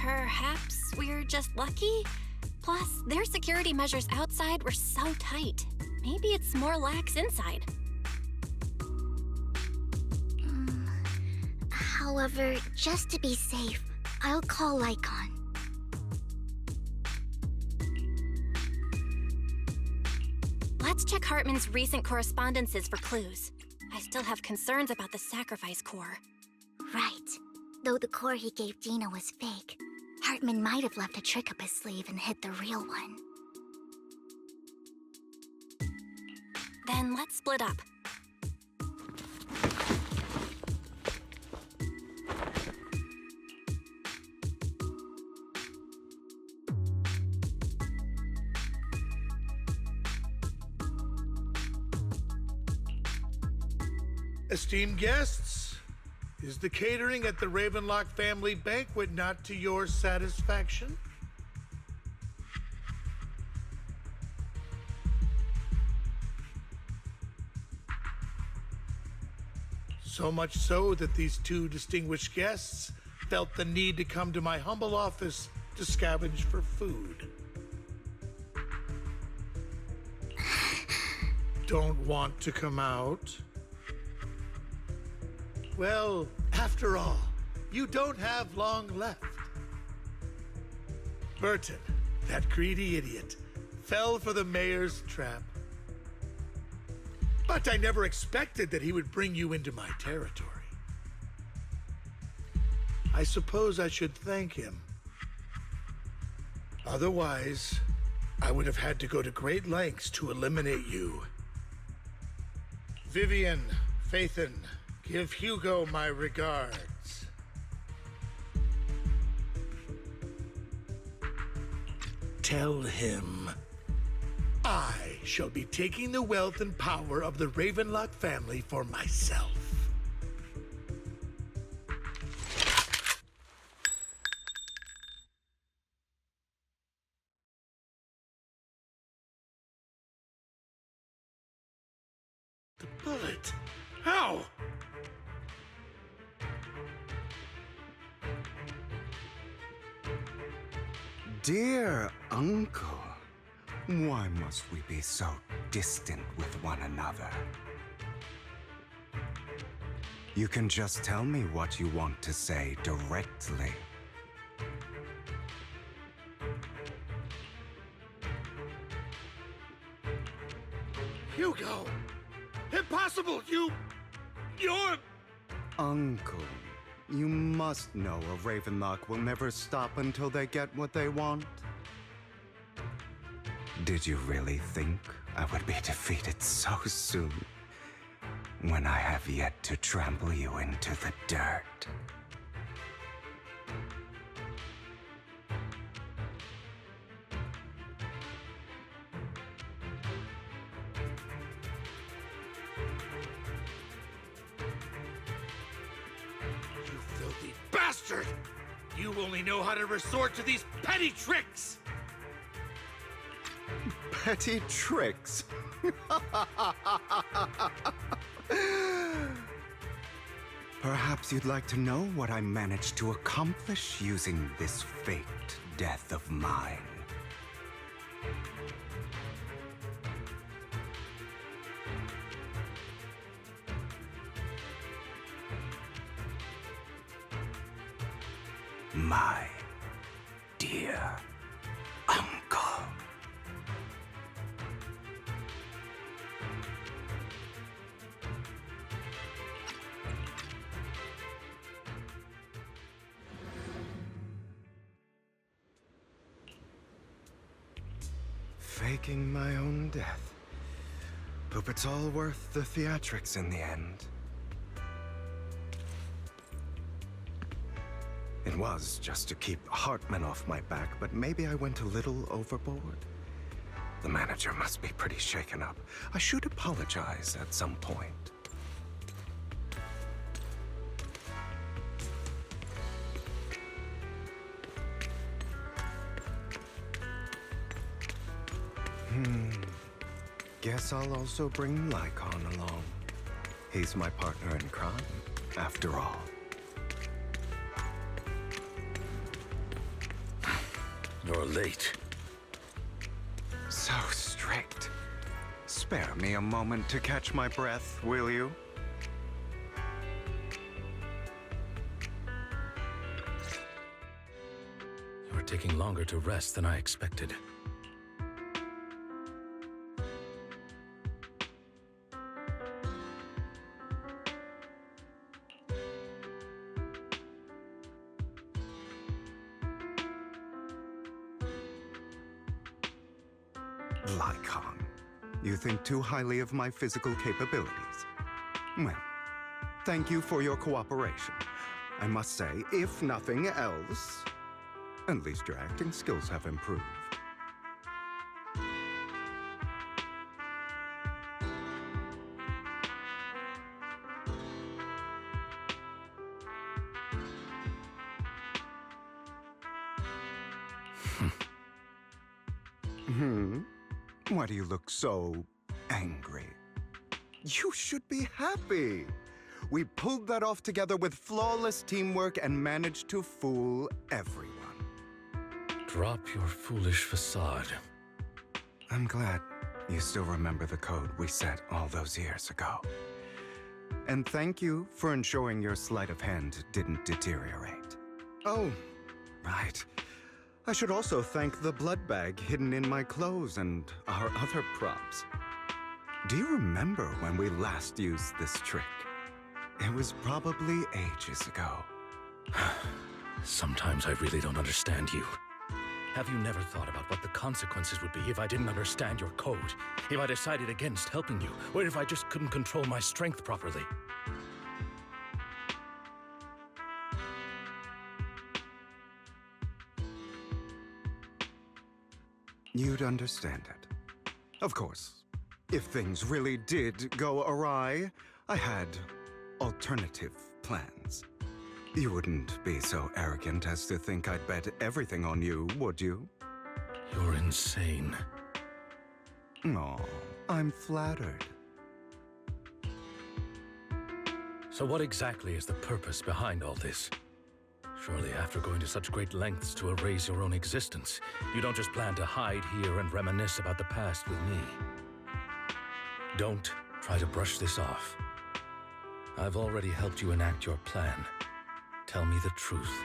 Perhaps we're just lucky? Plus, their security measures outside were so tight. Maybe it's more lax inside. However, just to be safe, I'll call Lycon. Let's check Hartman's recent correspondences for clues. I still have concerns about the sacrifice core. Right. Though the core he gave Dina was fake, Hartman might have left a trick up his sleeve and hid the real one. Then let's split up. Esteemed guests, is the catering at the Ravenlock family banquet not to your satisfaction? So much so that these two distinguished guests felt the need to come to my humble office to scavenge for food. Don't want to come out? Well, after all, you don't have long left. Burton, that greedy idiot, fell for the mayor's trap. But I never expected that he would bring you into my territory. I suppose I should thank him. Otherwise, I would have had to go to great lengths to eliminate you. Vivian, Phaethon, give Hugo my regards. Tell him I shall be taking the wealth and power of the Ravenlock family for myself. The bullet? How? Dear Uncle, why must we be so distant with one another? You can just tell me what you want to say directly. Hugo! Impossible! You're... Uncle, you must know a Ravenlock will never stop until they get what they want. Did you really think I would be defeated so soon, when I have yet to trample you into the dirt? You filthy bastard! You only know how to resort to these petty tricks! Petty tricks? Perhaps you'd like to know what I managed to accomplish using this faked death of mine. My dear uncle. Faking my own death. Hope it's all worth the theatrics in the end. It was just to keep Hartman off my back, but maybe I went a little overboard. The manager must be pretty shaken up. I should apologize at some point. Guess I'll also bring Lycon along. He's my partner in crime, after all. You're late. So strict. Spare me a moment to catch my breath, will you? You're taking longer to rest than I expected. Lycon, you think too highly of my physical capabilities. Well, thank you for your cooperation. I must say, if nothing else, at least your acting skills have improved. Why do you look so angry? You should be happy. We pulled that off together with flawless teamwork and managed to fool everyone. Drop your foolish facade. I'm glad you still remember the code we set all those years ago. And thank you for ensuring your sleight of hand didn't deteriorate. Oh, right. I should also thank the blood bag hidden in my clothes and our other props. Do you remember when we last used this trick? It was probably ages ago. Sometimes I really don't understand you. Have you never thought about what the consequences would be if I didn't understand your code? If I decided against helping you? Or if I just couldn't control my strength properly? You'd understand it. Of course, if things really did go awry, I had alternative plans. You wouldn't be so arrogant as to think I'd bet everything on you, would you? You're insane. Oh, I'm flattered. So what exactly is the purpose behind all this? Surely after going to such great lengths to erase your own existence, you don't just plan to hide here and reminisce about the past with me. Don't try to brush this off. I've already helped you enact your plan. Tell me the truth.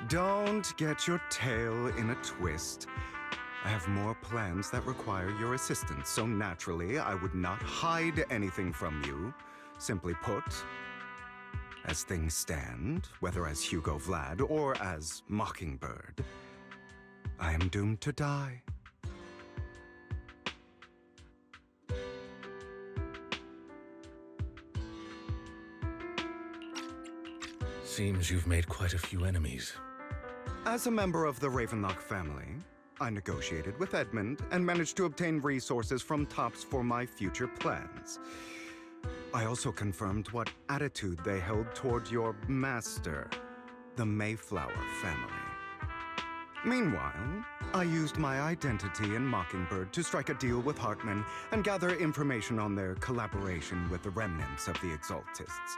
Don't get your tail in a twist. I have more plans that require your assistance, so naturally I would not hide anything from you. Simply put, as things stand, whether as Hugo Vlad or as Mockingbird, I am doomed to die. Seems you've made quite a few enemies. As a member of the Ravenlock family, I negotiated with Edmund and managed to obtain resources from Tops for my future plans. I also confirmed what attitude they held toward your master, the Mayflower family. Meanwhile, I used my identity in Mockingbird to strike a deal with Hartman and gather information on their collaboration with the remnants of the Exaltists.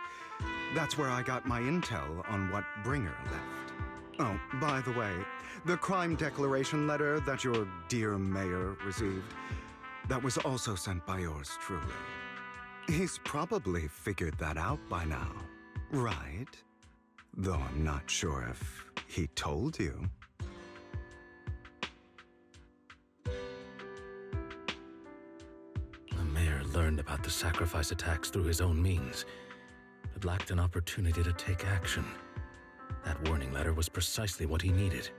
That's where I got my intel on what Bringer left. Oh, by the way, the crime declaration letter that your dear mayor received, that was also sent by yours truly. He's probably figured that out by now, right? Though I'm not sure if he told you. The mayor learned about the sacrifice attacks through his own means, but lacked an opportunity to take action. That warning letter was precisely what he needed.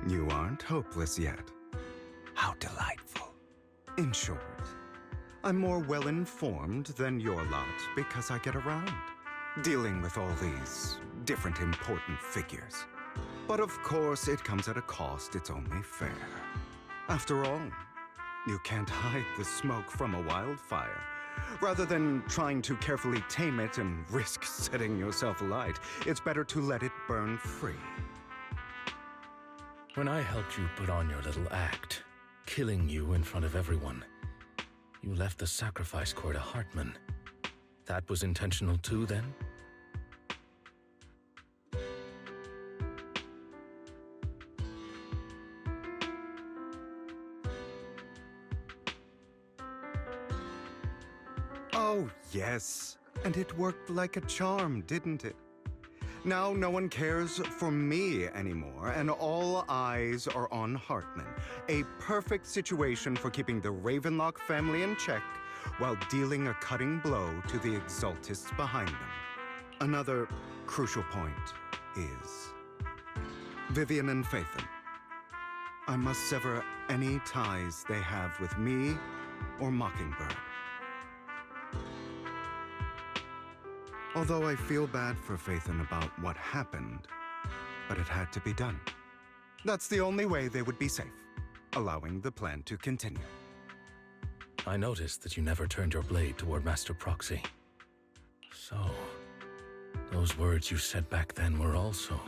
You aren't hopeless yet. How delightful. In short, I'm more well-informed than your lot because I get around, dealing with all these different important figures. But of course, it comes at a cost. It's only fair. After all, you can't hide the smoke from a wildfire. Rather than trying to carefully tame it and risk setting yourself alight, it's better to let it burn free. When I helped you put on your little act, killing you in front of everyone, you left the sacrifice core to Hartman. That was intentional too, then? yes. And it worked like a charm, didn't it? Now no one cares for me anymore, and all eyes are on Hartman. A perfect situation for keeping the Ravenlock family in check while dealing a cutting blow to the Exaltists behind them. Another crucial point is Vivian and Phaethon. I must sever any ties they have with me or Mockingbird. Although I feel bad for Phaethon about what happened, but it had to be done. That's the only way they would be safe, allowing the plan to continue. I noticed that you never turned your blade toward Master Proxy. So, those words you said back then were also...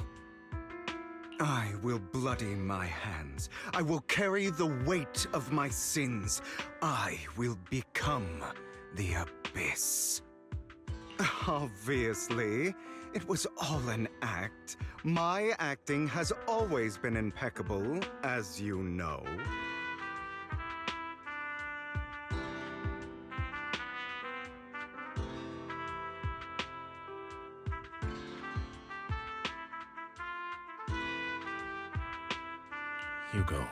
I will bloody my hands. I will carry the weight of my sins. I will become the Abyss. Obviously, it was all an act. My acting has always been impeccable, as you know. Hugo,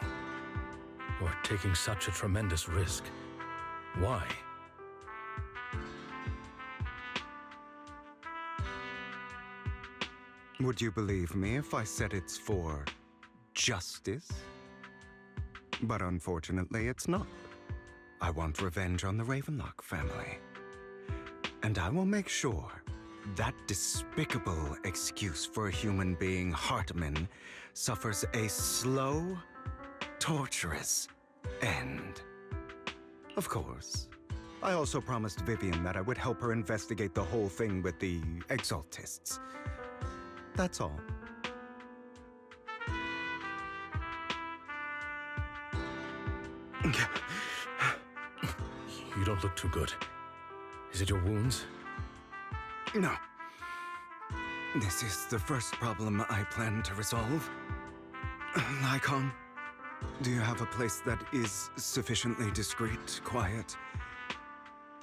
you are taking such a tremendous risk. Why? Would you believe me if I said it's for justice? But unfortunately, it's not. I want revenge on the Ravenlock family. And I will make sure that despicable excuse for a human being, Hartman, suffers a slow, torturous end. Of course, I also promised Vivian that I would help her investigate the whole thing with the Exaltists. That's all. You don't look too good. Is it your wounds? No. This is the first problem I plan to resolve. Lycon, do you have a place that is sufficiently discreet, quiet,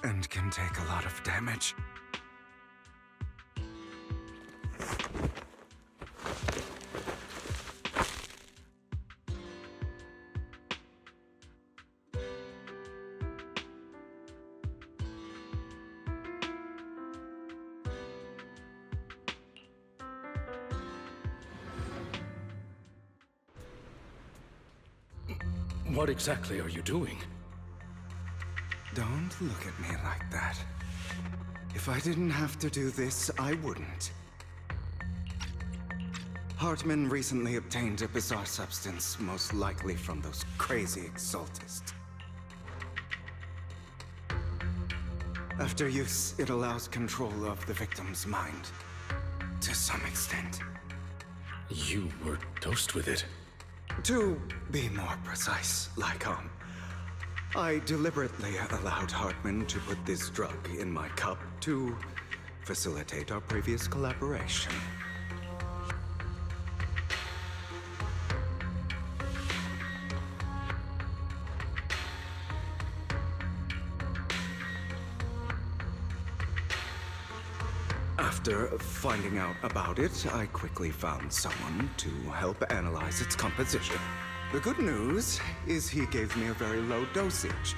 and can take a lot of damage? What exactly are you doing? Don't look at me like that. If I didn't have to do this, I wouldn't. Hartman recently obtained a bizarre substance, most likely from those crazy Exaltists. After use, it allows control of the victim's mind, to some extent. You were dosed with it. To be more precise, Lycon, I deliberately allowed Hartman to put this drug in my cup to facilitate our previous collaboration. After finding out about it, I quickly found someone to help analyze its composition. The good news is he gave me a very low dosage,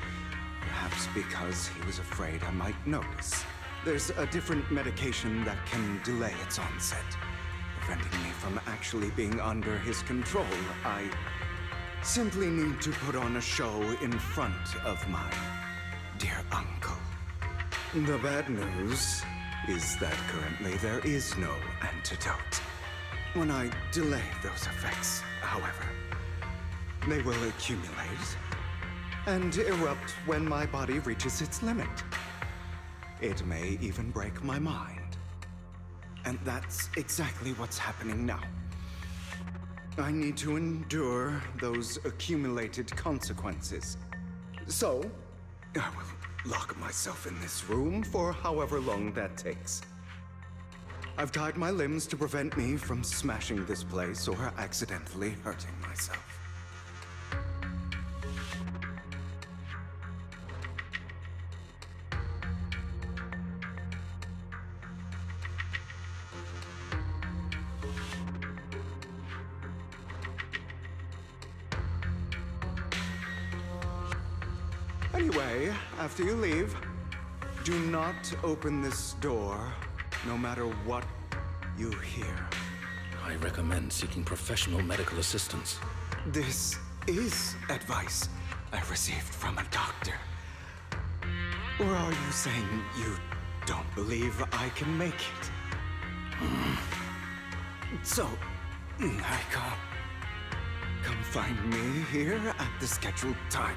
perhaps because he was afraid I might notice. There's a different medication that can delay its onset, preventing me from actually being under his control. I simply need to put on a show in front of my dear uncle. The bad news is that currently there is no antidote. When I delay those effects, however, they will accumulate and erupt when my body reaches its limit. It may even break my mind. And that's exactly what's happening now. I need to endure those accumulated consequences. So, I will lock myself in this room for however long that takes. I've tied my limbs to prevent me from smashing this place or accidentally hurting myself. Anyway, after you leave, do not open this door, no matter what you hear. I recommend seeking professional medical assistance. This is advice I received from a doctor. Or are you saying you don't believe I can make it? So, Icon, come find me here at the scheduled time.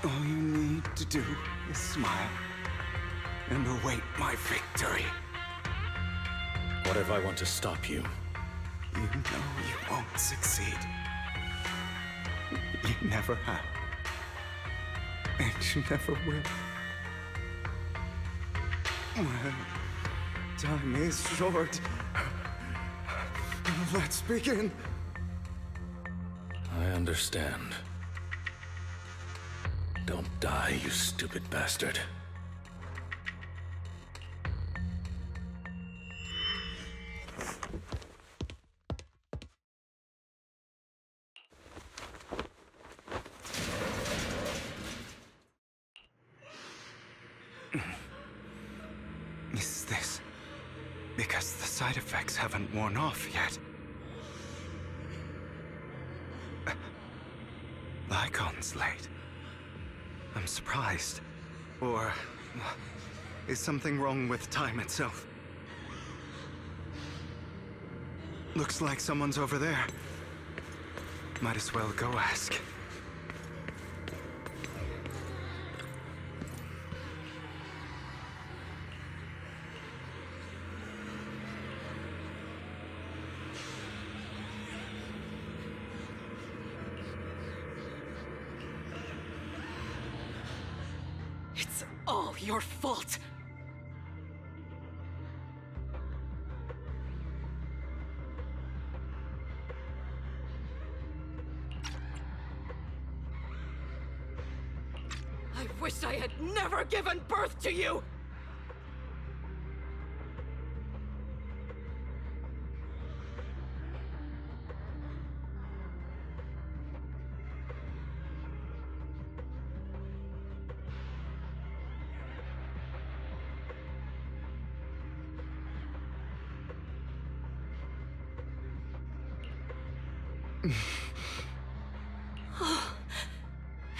All you need to do is smile and await my victory. What if I want to stop you? You know you won't succeed. You never have. And you never will. Well, time is short. Let's begin. I understand. Don't die, you stupid bastard. Is this because the side effects haven't worn off yet? The icon's late. I'm surprised. Or is something wrong with time itself? Looks like someone's over there. Might as well go ask. It's all your fault! I wish I had never given birth to you!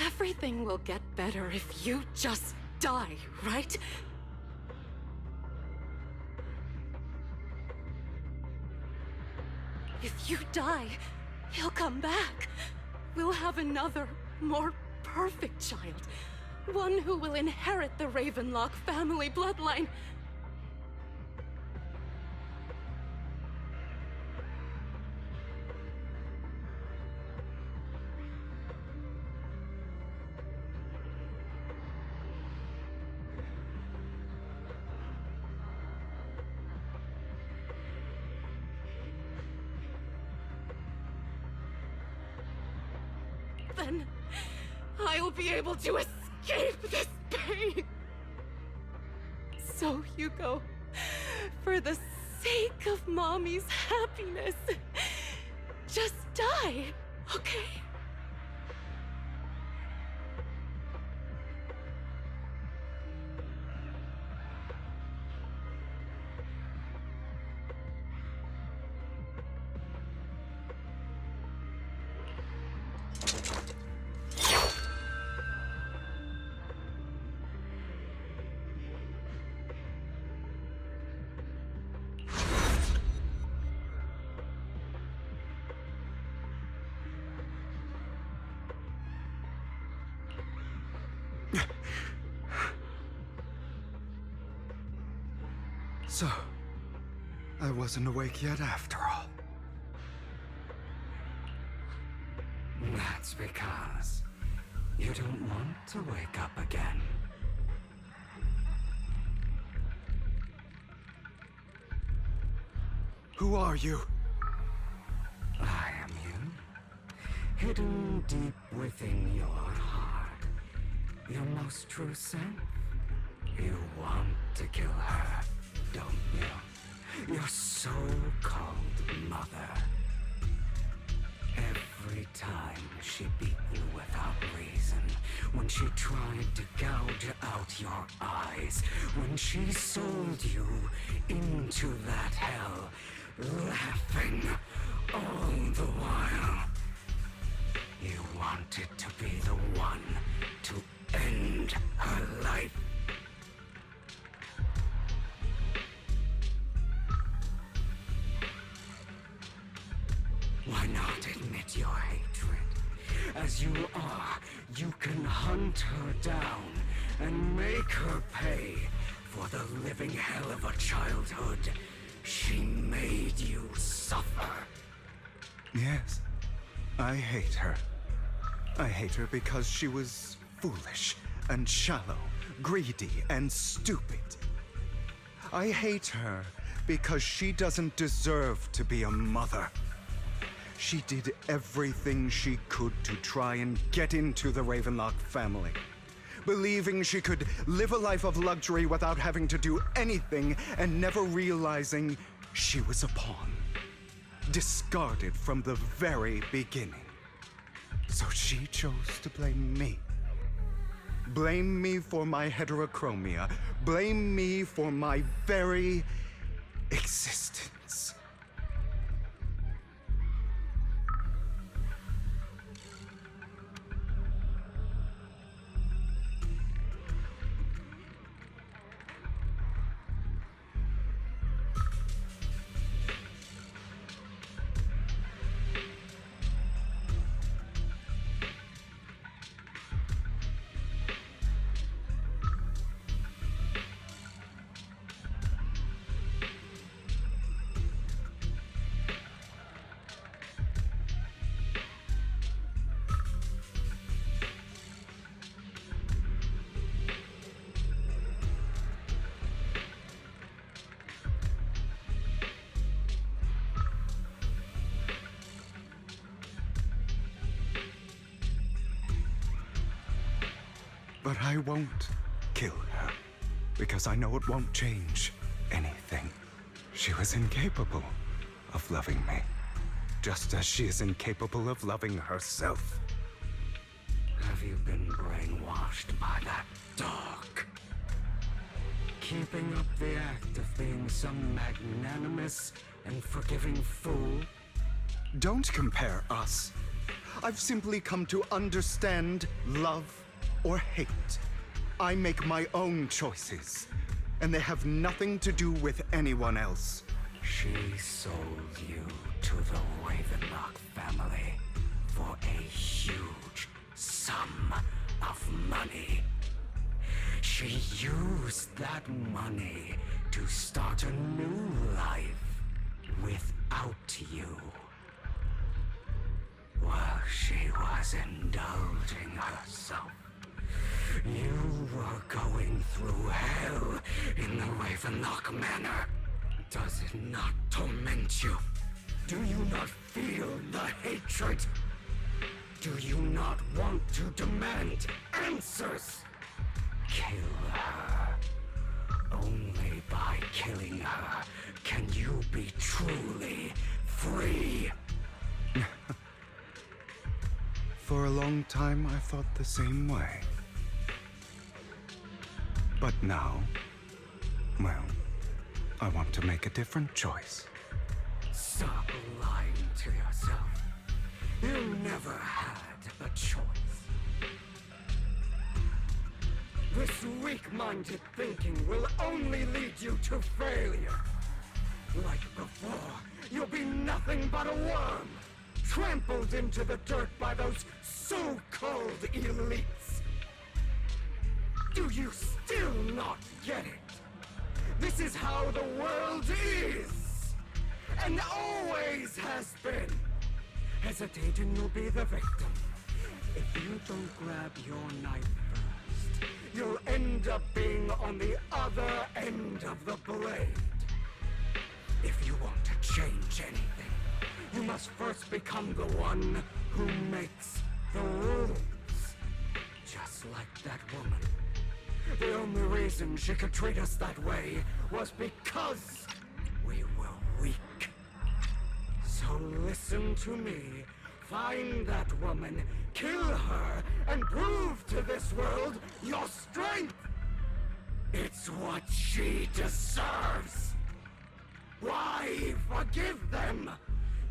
Everything will get better if you just die, right? If you die, he'll come back. We'll have another, more perfect child. One who will inherit the Ravenlock family bloodline. Then I'll be able to escape this pain. So, Hugo, for the sake of Mommy's happiness, just die, okay? So, I wasn't awake yet after all. That's because you don't want to wake up again. Who are you? I am you, hidden deep within your heart. Your most true self. You want to kill her, don't you? Your so-called mother. Every time she beat you without reason, when she tried to gouge out your eyes, when she sold you into that hell, laughing all the while. You wanted to be the one to end her life. Why not admit your hatred? As you are, you can hunt her down and make her pay for the living hell of a childhood she made you suffer. Yes, I hate her. I hate her because she was foolish and shallow, greedy and stupid. I hate her because she doesn't deserve to be a mother. She did everything she could to try and get into the Ravenlock family, believing she could live a life of luxury without having to do anything and never realizing she was a pawn, discarded from the very beginning. So she chose to blame me. Blame me for my heterochromia. Blame me for my very existence. But I won't kill her, because I know it won't change anything. She was incapable of loving me, just as she is incapable of loving herself. Have you been brainwashed by that dog? Keeping up the act of being some magnanimous and forgiving fool? Don't compare us. I've simply come to understand love or hate. I make my own choices, and they have nothing to do with anyone else. She sold you to the Ravenlock family for a huge sum of money. She used that money to start a new life without you. While she was indulging herself, you were going through hell in the Ravenlock Manor. Does it not torment you? Do you not feel the hatred? Do you not want to demand answers? Kill her. Only by killing her can you be truly free. For a long time, I thought the same way. But now, well, I want to make a different choice. Stop lying to yourself. You never had a choice. This weak-minded thinking will only lead you to failure. Like before, you'll be nothing but a worm, trampled into the dirt by those so-called elites. Do you still not get it? This is how the world is, and always has been. Hesitate and you'll be the victim. If you don't grab your knife first, you'll end up being on the other end of the blade. If you want to change anything, you must first become the one who makes the rules. Just like that woman. The only reason she could treat us that way was because we were weak. So listen to me Find that woman, kill her, and prove to this world your strength! It's what she deserves! Why forgive them?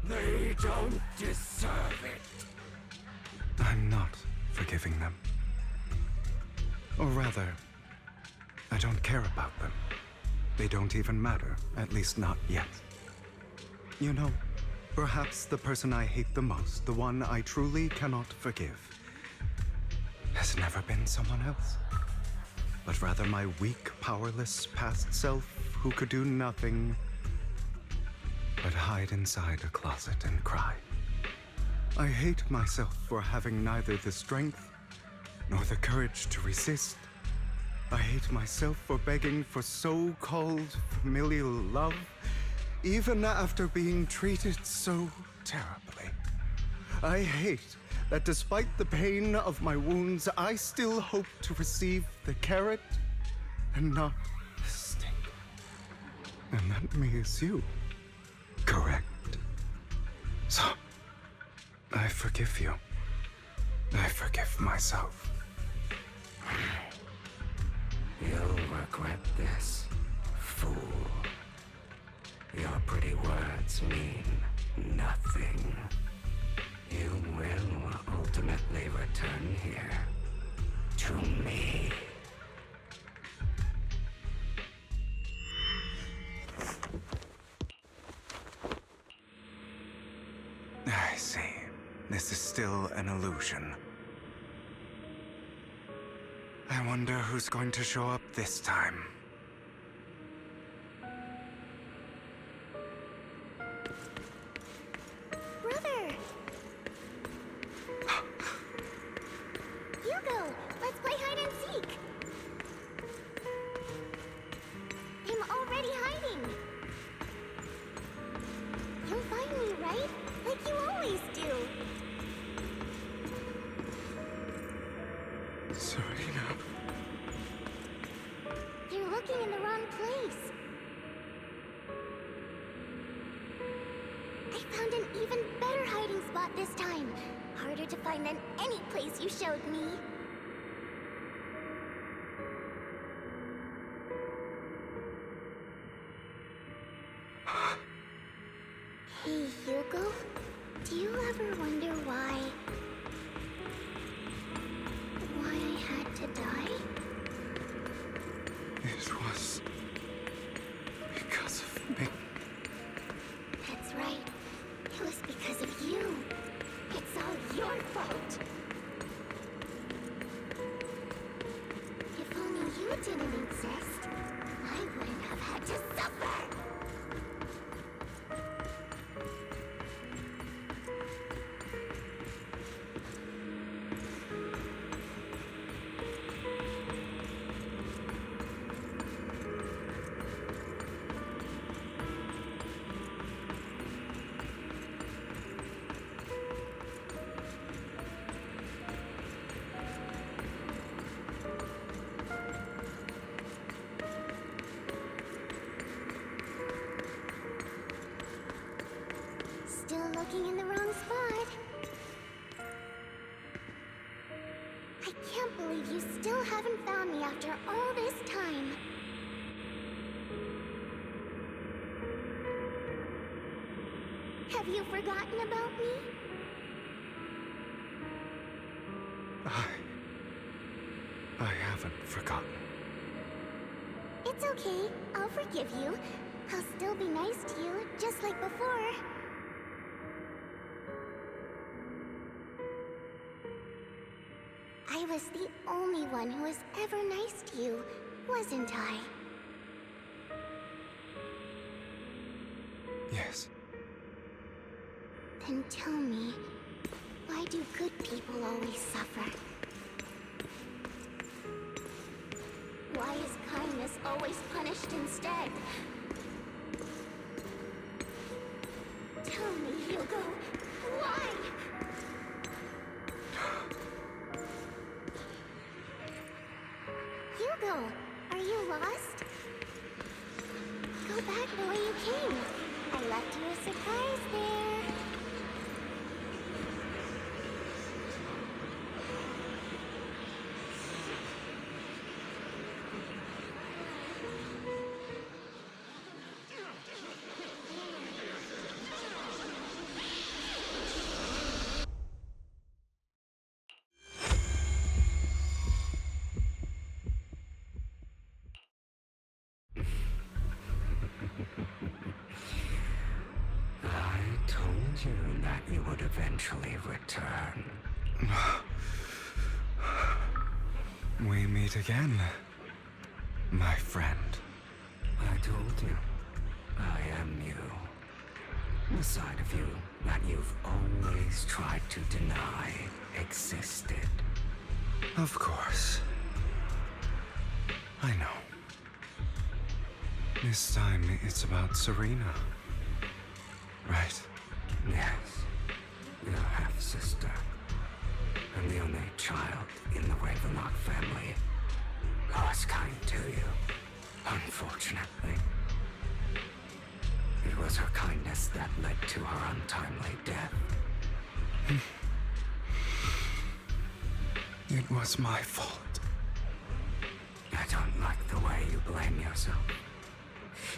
They don't deserve it! I'm not forgiving them. Or rather, I don't care about them. They don't even matter, at least not yet. You know, perhaps the person I hate the most, the one I truly cannot forgive, has never been someone else, but rather my weak, powerless past self who could do nothing but hide inside a closet and cry. I hate myself for having neither the strength nor the courage to resist. I hate myself for begging for so-called familial love, even after being treated so terribly. I hate that despite the pain of my wounds, I still hope to receive the carrot and not the stick. And that me is you, correct? So, I forgive you. I forgive myself. You'll regret this, fool. Your pretty words mean nothing. You will ultimately return here to me. I see. This is still an illusion. I wonder who's going to show up this time. Brother! Hugo, let's play hide and seek! I'm already hiding! You'll find me, right? Like you always do! Serena. You're looking in the wrong place. I found an even better hiding spot this time. Harder to find than any place you showed me. Hey, Hugo. Do you ever wonder why I had to die? It was because of me. That's right. It was because of you. It's all your fault. If only you didn't exist, I wouldn't have had to suffer. Still looking in the wrong spot. I can't believe you still haven't found me after all this time. Have you forgotten about me? I haven't forgotten. It's okay. I'll forgive you. I'll still be nice to you, just like before. I was the only one who was ever nice to you, wasn't I? Yes. Then tell me, why do good people always suffer? Why is kindness always punished instead? Tell me, Hugo, why? Hugo, are you lost? Go back the way you came. I left you a surprise there. told you that you would eventually return. We meet again, my friend. I told you, I am you. The side of you that you've always tried to deny existed. Of course. I know. This time it's about Serena. Right? Yes, your half-sister. And the only child in the Ravenlock family who was kind to you, unfortunately. It was her kindness that led to her untimely death. It was my fault. I don't like the way you blame yourself.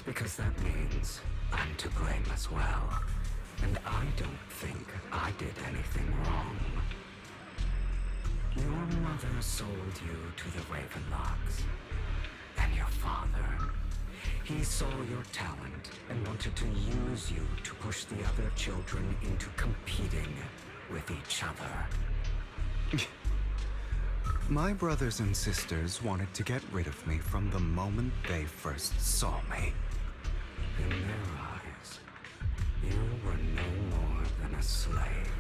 Because that means I'm to blame as well. And I don't think I did anything wrong. Your mother sold you to the Ravenlocks. And your father, he saw your talent and wanted to use you to push the other children into competing with each other. My brothers and sisters wanted to get rid of me from the moment they first saw me. In their eyes, you were no more than a slave.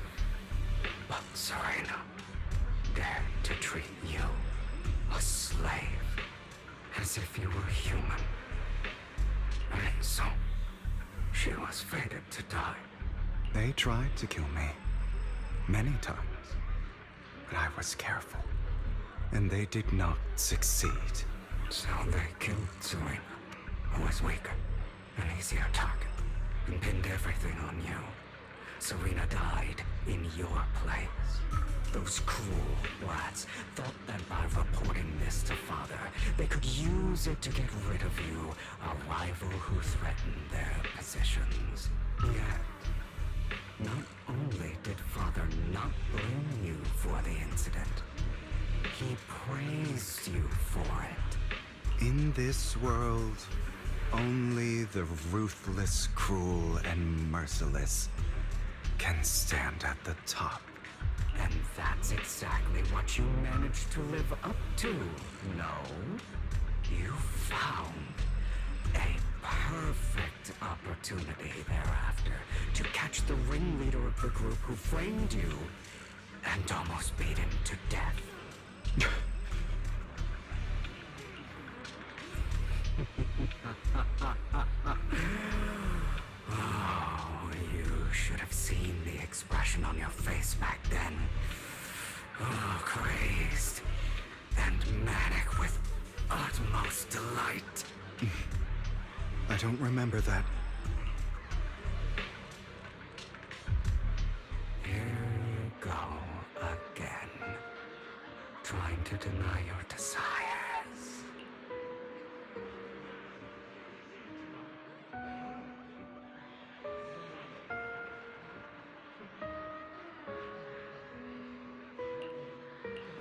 But Serena dared to treat you, a slave, as if you were human. And so, she was fated to die. They tried to kill me many times, but I was careful, and they did not succeed. So they killed Serena, who was weaker, an easier target, and pinned everything on you. Serena died in your place. Those cruel brats thought that by reporting this to Father, they could use it to get rid of you, a rival who threatened their positions. Yet, not only did Father not blame you for the incident, he praised you for it. In this world, only the ruthless, cruel, and merciless can stand at the top. And that's exactly what you managed to live up to, no? You found a perfect opportunity thereafter to catch the ringleader of the group who framed you and almost beat him to death. Oh, you should have seen the expression on your face back then. Oh, crazed and manic with utmost delight. I don't remember that. Here you go again, trying to deny your desires.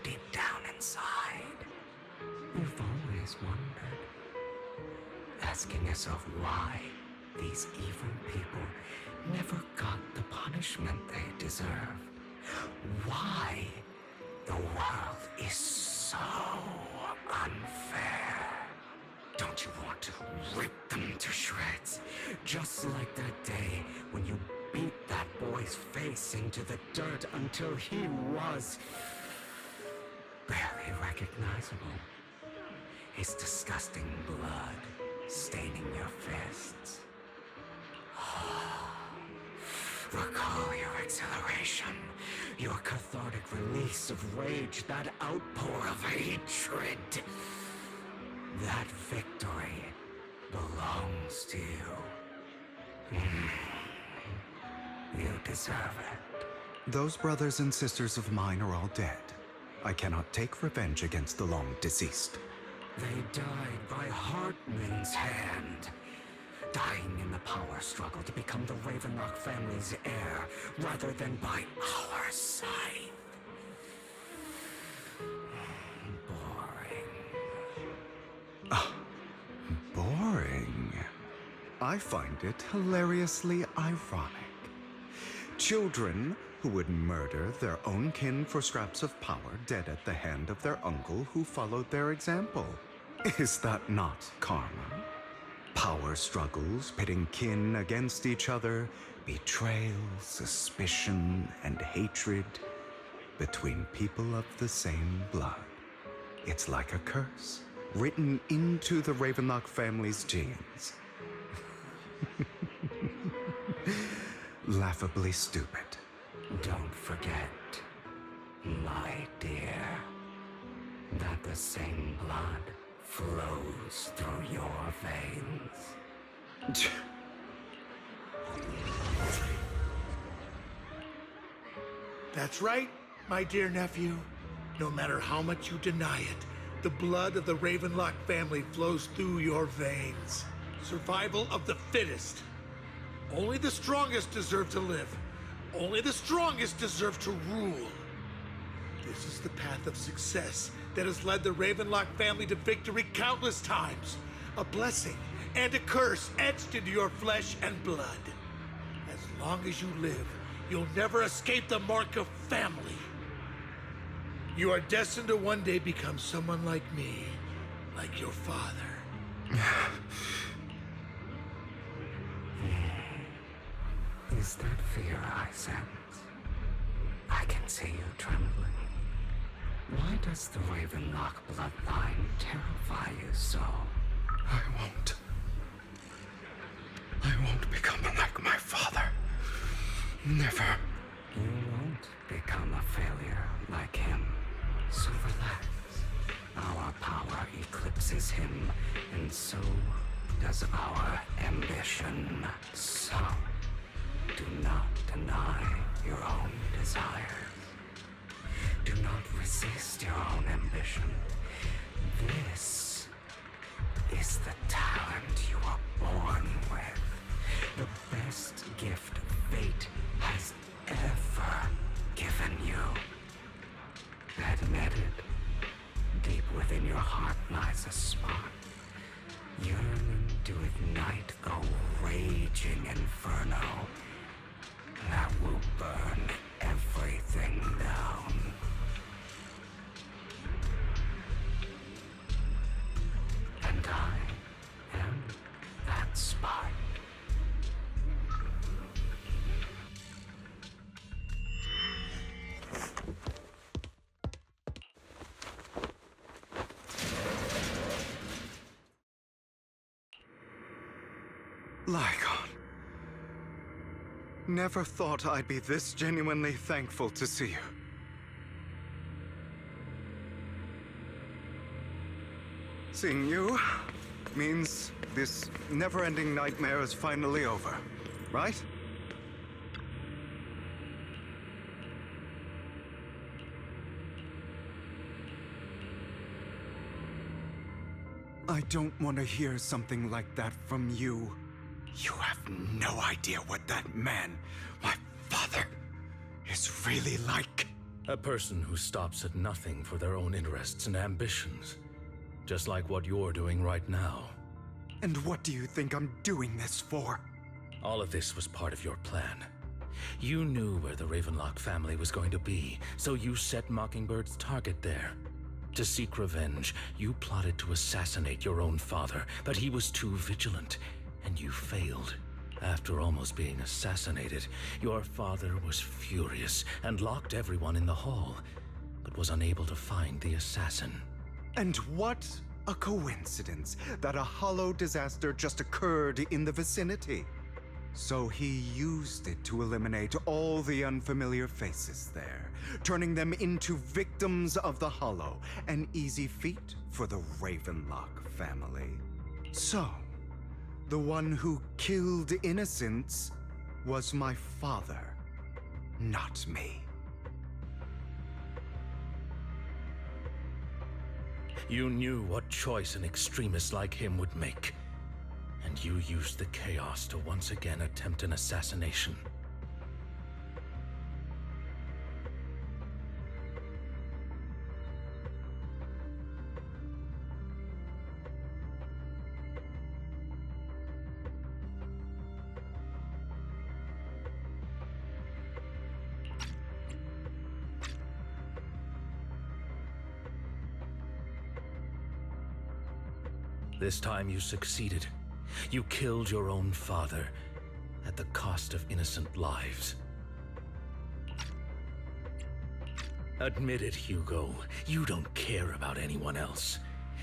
Deep down inside, you've always wondered, asking yourself why these evil people never got the punishment they deserved. Why the world is so unfair. Don't you want to rip them to shreds? Just like that day when you beat that boy's face into the dirt until he was barely recognizable. His disgusting blood staining your fists. Recall your exhilaration, your cathartic release of rage, that outpour of hatred. That victory belongs to you. You deserve it. Those brothers and sisters of mine are all dead. I cannot take revenge against the long-deceased. They died by Hartman's hand. Dying in the power struggle to become the Ravenlock family's heir, rather than by our side. Boring. Boring? I find it hilariously ironic. Children who would murder their own kin for scraps of power dead at the hand of their uncle who followed their example. Is that not karma? Power struggles pitting kin against each other, betrayal, suspicion, and hatred between people of the same blood. It's like a curse written into the Ravenlock family's genes. Laughably stupid. Don't forget, my dear, that the same blood flows through your veins. That's right, my dear nephew. No matter how much you deny it, the blood of the Ravenlock family flows through your veins. Survival of the fittest. Only the strongest deserve to live. Only the strongest deserve to rule. This is the path of success that has led the Ravenlock family to victory countless times. A blessing and a curse etched into your flesh and blood. As long as you live, you'll never escape the mark of family. You are destined to one day become someone like me, like your father. Is that fear I sense? I can see you trembling. Why does the Ravenlock bloodline terrify you so? I won't become like my father. Never. You won't become a failure like him. So relax. Our power eclipses him, and so does our ambition. So, do not deny your own desires. Do not resist your own ambition. This is the talent you are born with. The best gift fate has ever given you. Admit it. Deep within your heart lies a spark, yearning to ignite a raging inferno that will burn everything down. And I am that spark. Lygon. Never thought I'd be this genuinely thankful to see you. Seeing you means this never-ending nightmare is finally over, right? I don't want to hear something like that from you. You have no idea what that man, my father, is really like. A person who stops at nothing for their own interests and ambitions. Just like what you're doing right now. And what do you think I'm doing this for? All of this was part of your plan. You knew where the Ravenlock family was going to be, so you set Mockingbird's target there. To seek revenge, you plotted to assassinate your own father, but he was too vigilant, and you failed. After almost being assassinated, your father was furious and locked everyone in the hall, but was unable to find the assassin. And what a coincidence that a hollow disaster just occurred in the vicinity. So he used it to eliminate all the unfamiliar faces there, turning them into victims of the hollow, an easy feat for the Ravenlock family. So, the one who killed innocents was my father, not me. You knew what choice an extremist like him would make. And you used the chaos to once again attempt an assassination. This time you succeeded. You killed your own father, at the cost of innocent lives. Admit it, Hugo. You don't care about anyone else.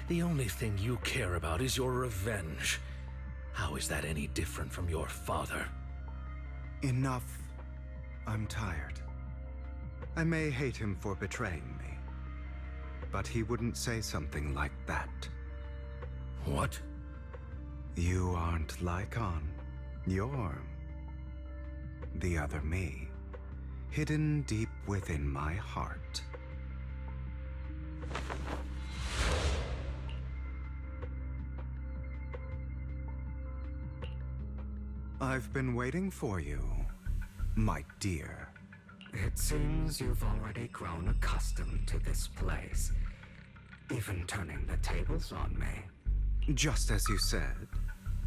The only thing you care about is your revenge. How is that any different from your father? Enough. I'm tired. I may hate him for betraying me, but he wouldn't say something like that. What? You aren't Lycon. You're the other me, hidden deep within my heart. I've been waiting for you, my dear. It seems you've already grown accustomed to this place, even turning the tables on me. Just as you said,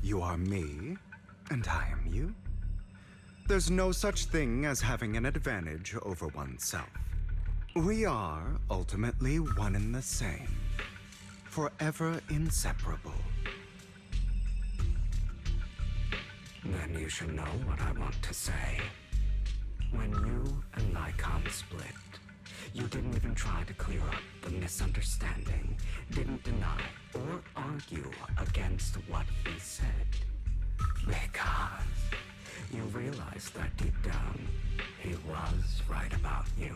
you are me, and I am you. There's no such thing as having an advantage over oneself. We are ultimately one and the same, forever inseparable. Then you should know what I want to say. When you and Lycon split, you didn't even try to clear up the misunderstanding, didn't deny or argue against what he said. Because you realized that deep down, he was right about you.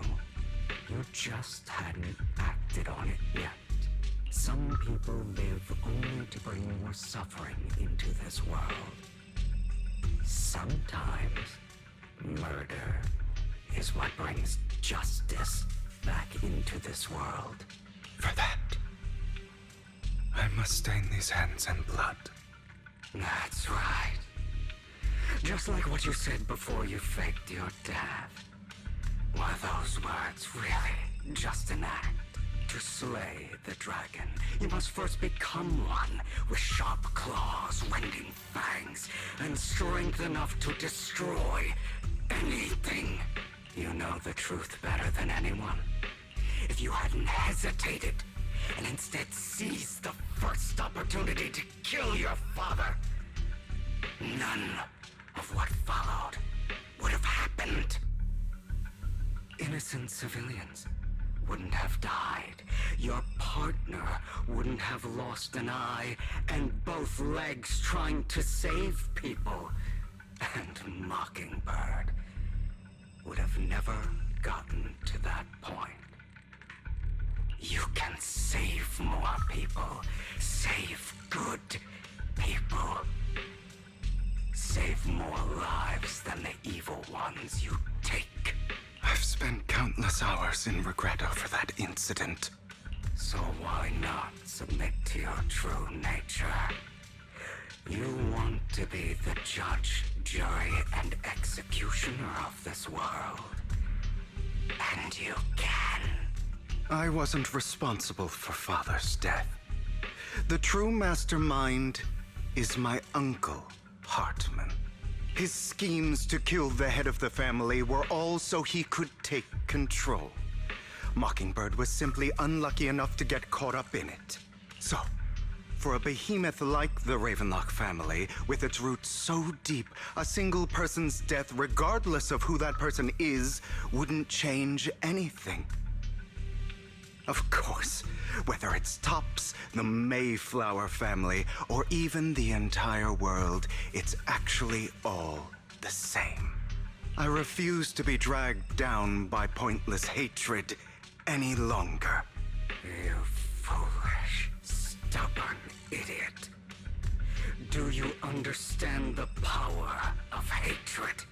You just hadn't acted on it yet. Some people live only to bring more suffering into this world. Sometimes, murder is what brings justice back into this world. For that, I must stain these hands in blood. That's right. Just like what you said before you faked your death. Were those words really just an act? To slay the dragon, you must first become one with sharp claws, rending fangs, and strength enough to destroy anything. You know the truth better than anyone. If you hadn't hesitated and instead seized the first opportunity to kill your father, none of what followed would have happened. Innocent civilians wouldn't have died. Your partner wouldn't have lost an eye and both legs trying to save people. And Mockingbird would have never gotten to that point. You can save more people. Save good people. Save more lives than the evil ones you take. I've spent countless hours in regret over that incident. So why not submit to your true nature? You want to be the judge, jury, and executioner of this world. And you can. I wasn't responsible for Father's death. The true mastermind is my uncle, Hartman. His schemes to kill the head of the family were all so he could take control. Mockingbird was simply unlucky enough to get caught up in it. So, for a behemoth like the Ravenlock family, with its roots so deep, a single person's death, regardless of who that person is, wouldn't change anything. Of course, whether it's Tops, the Mayflower family, or even the entire world, it's actually all the same. I refuse to be dragged down by pointless hatred any longer. You foolish, stubborn idiot. Do you understand the power of hatred?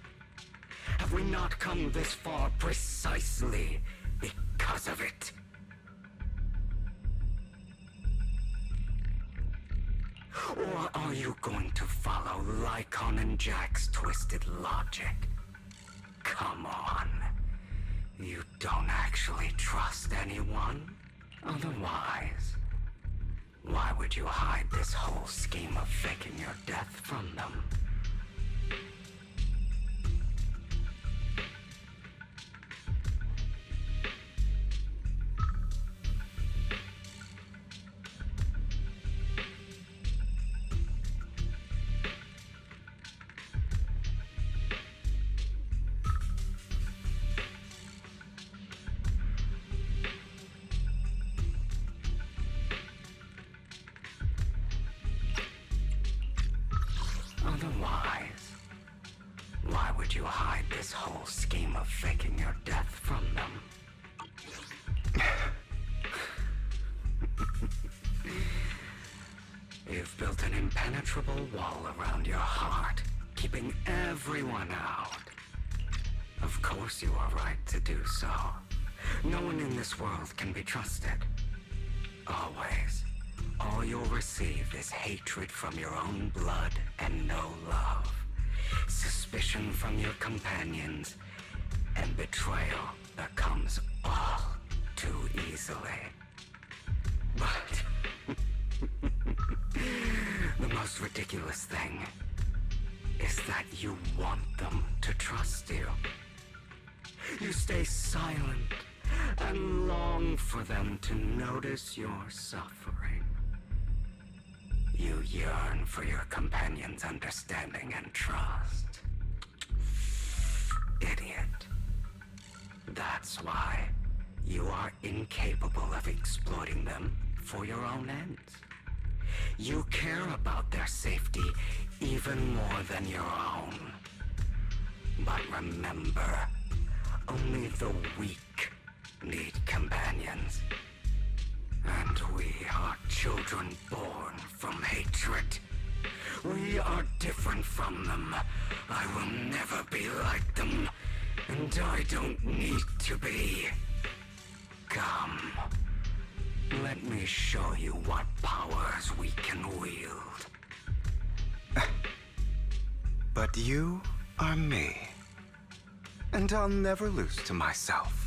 Have we not come this far precisely because of it? Or are you going to follow Lycon and Jack's twisted logic? Come on. You don't actually trust anyone? Otherwise, why would you hide this whole scheme of faking your death from them? hide this whole scheme of faking your death from them. You've built an impenetrable wall around your heart, keeping everyone out. Of course you are right to do so. No one in this world can be trusted. Always. All you'll receive is hatred from your own blood and no love. Suspicion from your companions, and betrayal that comes all too easily. But the most ridiculous thing is that you want them to trust you. You stay silent and long for them to notice your suffering. You yearn for your companion's understanding and trust. Idiot. That's why you are incapable of exploiting them for your own ends. You care about their safety even more than your own. But remember, only the weak need companions. And we are children born from hatred. We are different from them. I will never be like them. And I don't need to be. Come. Let me show you what powers we can wield. But you are me. And I'll never lose to myself.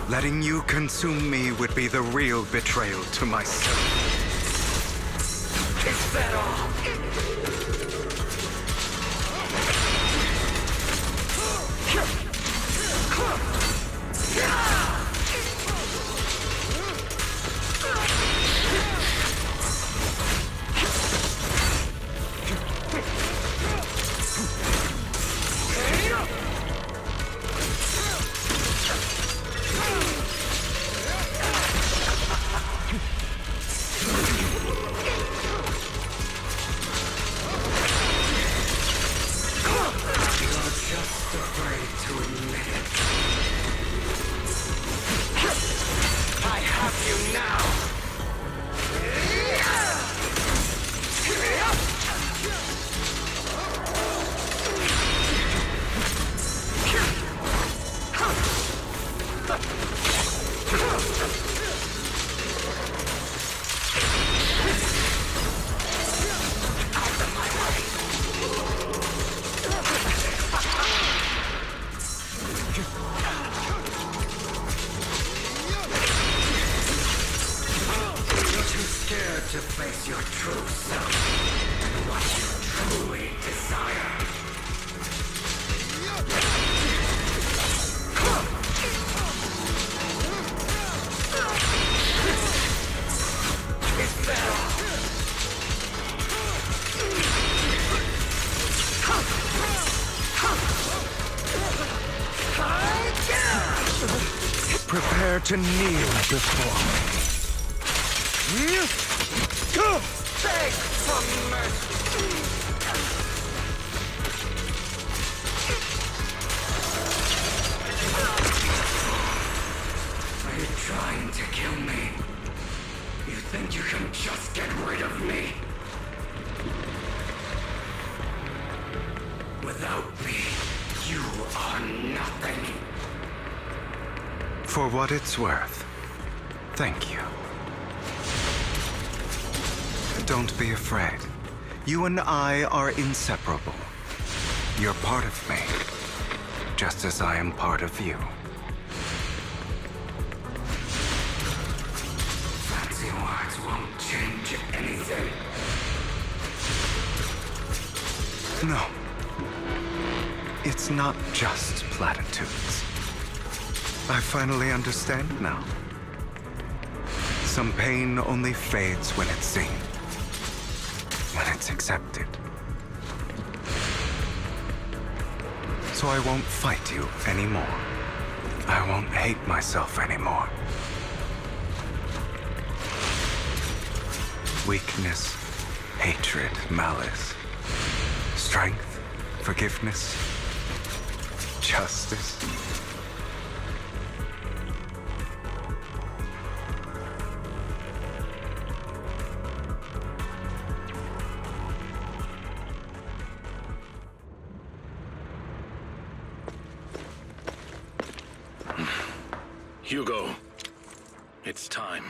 Letting you consume me would be the real betrayal to myself. Is that all? To face your true self and what you truly desire. Is that all? Prepare to kneel before me. Beg for mercy! Are you trying to kill me? You think you can just get rid of me? Without me, you are nothing. For what it's worth, thank you. Don't be afraid. You and I are inseparable. You're part of me, just as I am part of you. Fancy words won't change anything. No. It's not just platitudes. I finally understand now. Some pain only fades when it's seen. When it's accepted. So I won't fight you anymore. I won't hate myself anymore. Weakness, hatred, malice, strength, forgiveness, justice. Hugo, it's time.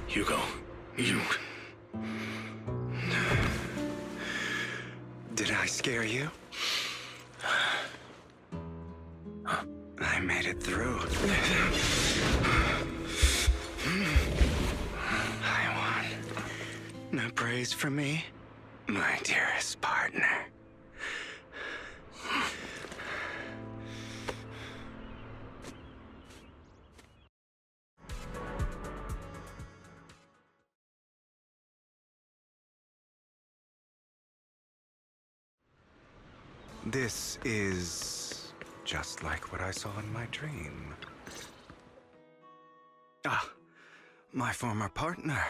Hugo, you... Did I scare you? I made it through. I won. No praise for me, my dearest partner. This is just like what I saw in my dream. Ah, my former partner.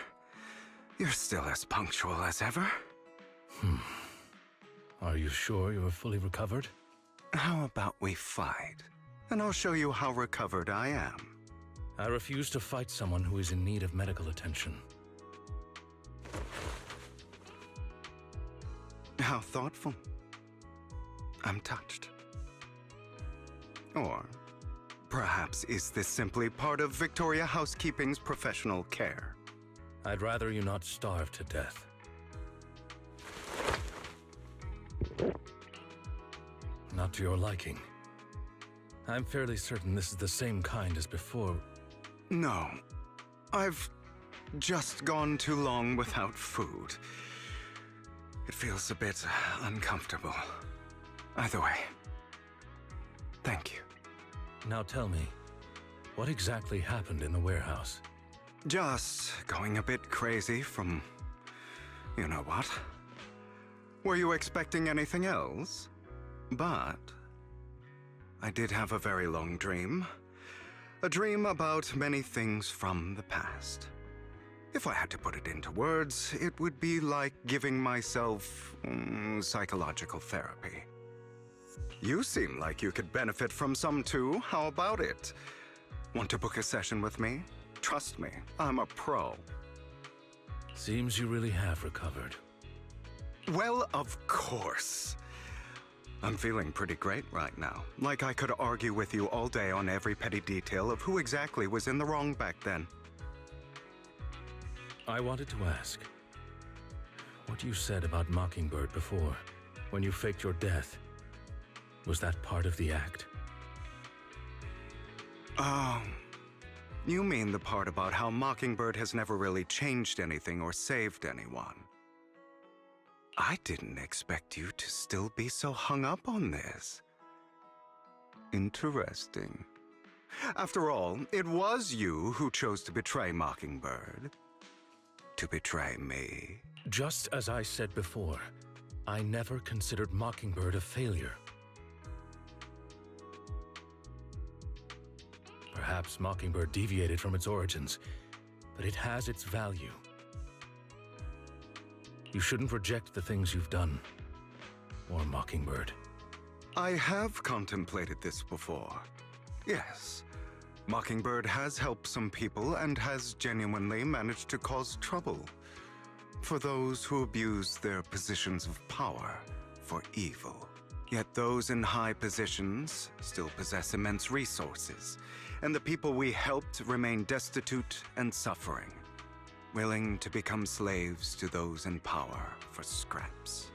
You're still as punctual as ever. Are you sure you're fully recovered? How about we fight? And I'll show you how recovered I am. I refuse to fight someone who is in need of medical attention. How thoughtful. I'm touched. Or perhaps is this simply part of Victoria Housekeeping's professional care? I'd rather you not starve to death. Not to your liking. I'm fairly certain this is the same kind as before. No. I've just gone too long without food. It feels a bit uncomfortable. Either way, thank you. Now tell me, what exactly happened in the warehouse? Just going a bit crazy from... you know what? Were you expecting anything else? But... I did have a very long dream. A dream about many things from the past. If I had to put it into words, it would be like giving myself psychological therapy. You seem like you could benefit from some too. How about it? Want to book a session with me? Trust me, I'm a pro. Seems you really have recovered. Well, of course. I'm feeling pretty great right now. Like I could argue with you all day on every petty detail of who exactly was in the wrong back then. I wanted to ask, what you said about Mockingbird before, when you faked your death, was that part of the act? Oh, you mean the part about how Mockingbird has never really changed anything or saved anyone. I didn't expect you to still be so hung up on this. Interesting. After all, it was you who chose to betray Mockingbird. To betray me. Just as I said before, I never considered Mockingbird a failure. Perhaps Mockingbird deviated from its origins, but it has its value. You shouldn't reject the things you've done, or Mockingbird. I have contemplated this before. Yes, Mockingbird has helped some people and has genuinely managed to cause trouble for those who abuse their positions of power for evil. Yet those in high positions still possess immense resources, and the people we helped remain destitute and suffering, willing to become slaves to those in power for scraps.